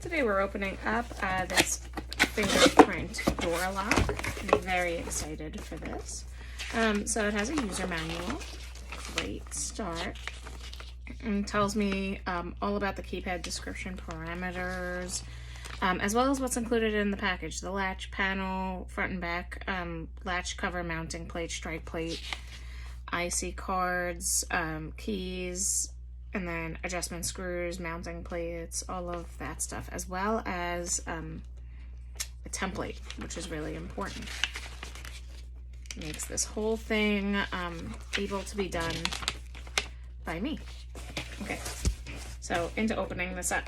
Today we're opening up this fingerprint door lock. I'm very excited for this. So it has a user manual. Great start. And tells me all about the keypad description, parameters, as well as what's included in the package. The latch panel, front and back, latch cover, mounting plate, strike plate, IC cards, keys, and then adjustment screws, mounting plates, all of that stuff, as well as a template, which is really important. Makes this whole thing able to be done by me. Okay, so into opening this up.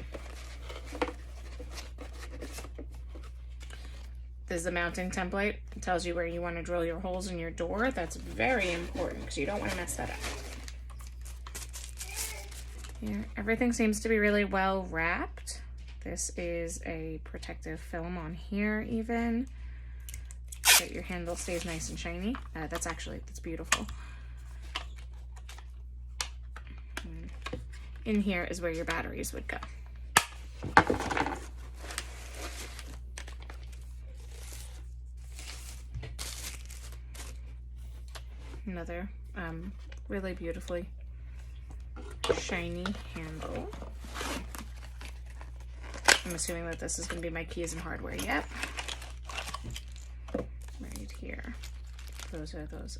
This is the mounting template. It tells you where you want to drill your holes in your door. That's very important because you don't want to mess that up. Here, everything seems to be really well wrapped. This is a protective film on here even, so that your handle stays nice and shiny. That's beautiful. In here is where your batteries would go. Another really beautifully shiny handle. I'm assuming that this is going to be my keys and hardware. Yep. Right here. Those are those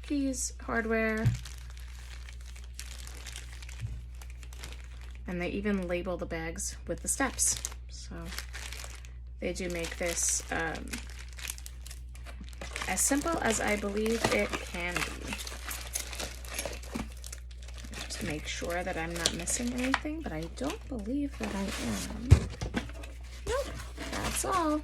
keys, hardware. And they even label the bags with the steps. So they do make this as simple as I believe it can be. Just make sure that I'm not missing anything, but I don't believe that I am. Nope, that's all.